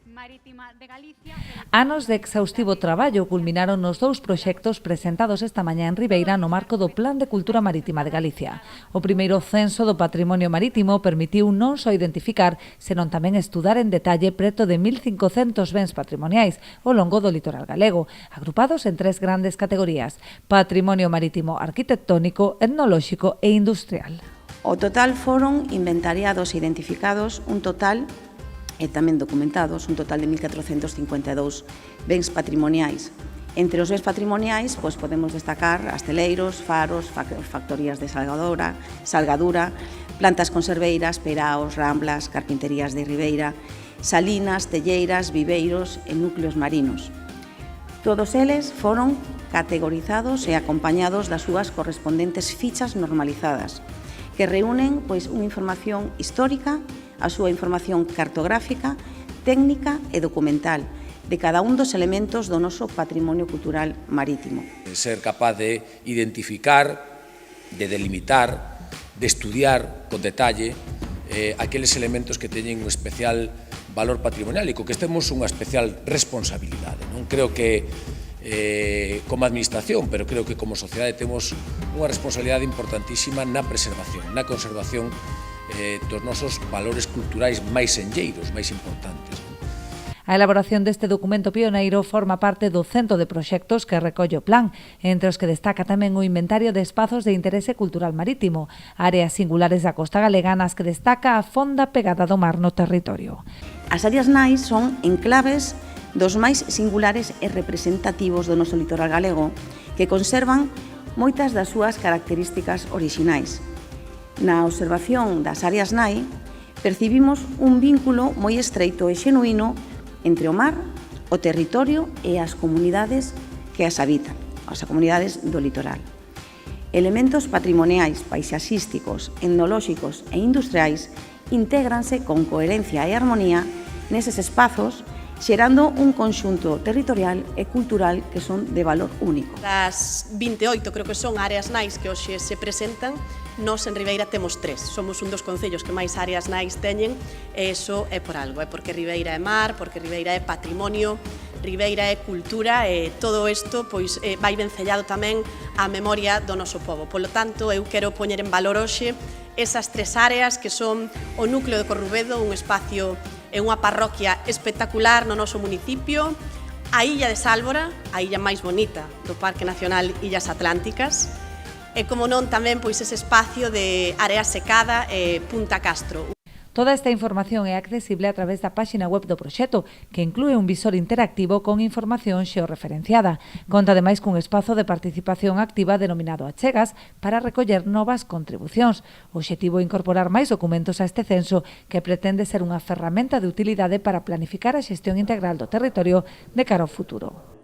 Marítima de Galicia. Anos de exhaustivo traballo culminaron nos dous proxectos presentados esta mañá en Ribeira no marco do Plan de Cultura Marítima de Galicia. O primeiro censo do patrimonio marítimo permitiu non só identificar, senón tamén estudar en detalle preto de 1.500 bens patrimoniais ao longo do litoral galego, agrupados en tres grandes categorías: patrimonio marítimo arquitectónico, etnolóxico e industrial. O total foron inventariados e identificados un total e tamén documentados un total de 1.452 bens patrimoniais. Entre os bens patrimoniais podemos destacar asteleiros, faros, factorías de salgadura, plantas conserveiras, peraos, ramblas, carpinterías de Ribeira, salinas, telleiras, viveiros e núcleos marinos. Todos eles foron categorizados e acompañados das súas correspondentes fichas normalizadas, que reúnen unha información histórica, a súa información cartográfica, técnica e documental de cada un dos elementos do noso patrimonio cultural marítimo. Ser capaz de identificar, de delimitar, de estudiar con detalle aqueles elementos que teñen un especial valor patrimonial e co que temos unha especial responsabilidade. Non creo que como administración, pero creo que como sociedade temos unha responsabilidade importantísima na preservación, na conservación dos nosos valores culturais máis enlleiros, máis importantes. A elaboración deste documento pioneiro forma parte do centro de proxectos que recolle o plan, entre os que destaca tamén o inventario de espazos de interese cultural marítimo, áreas singulares da costa galega nas que destaca a fonda pegada do mar no territorio. As áreas nais son enclaves dos máis singulares e representativos do noso litoral galego, que conservan moitas das súas características orixinais. Na observación das áreas nai, percibimos un vínculo moi estreito e xenuíno entre o mar, o territorio e as comunidades que as habitan, as comunidades do litoral. Elementos patrimoniais, paisaxísticos, etnolóxicos e industriais intégranse con coherencia e armonía neses espazos, xerando un conxunto territorial e cultural que son de valor único. Das 28 creo que son áreas nais que hoxe se presentan, nós en Ribeira temos 3. Somos un dos concellos que máis áreas nais teñen e iso é por algo, é porque Ribeira é mar, porque Ribeira é patrimonio, Ribeira é cultura e todo isto vai vencellado tamén á memoria do noso pobo. Polo tanto, eu quero poñer en valor hoxe esas 3 áreas que son o núcleo de Corrubedo, un espacio e unha parroquia espectacular no noso municipio, a Illa de Sálvora, a illa máis bonita do Parque Nacional Illas Atlánticas, e como non tamén ese espacio de Area Secada e Punta Castro. Toda esta información é accesible a través da páxina web do proxecto, que inclúe un visor interactivo con información xeorreferenciada. Conta ademais cun espazo de participación activa denominado Achegas para recoller novas contribucións. O obxectivo é incorporar máis documentos a este censo, que pretende ser unha ferramenta de utilidade para planificar a xestión integral do territorio de cara ao futuro.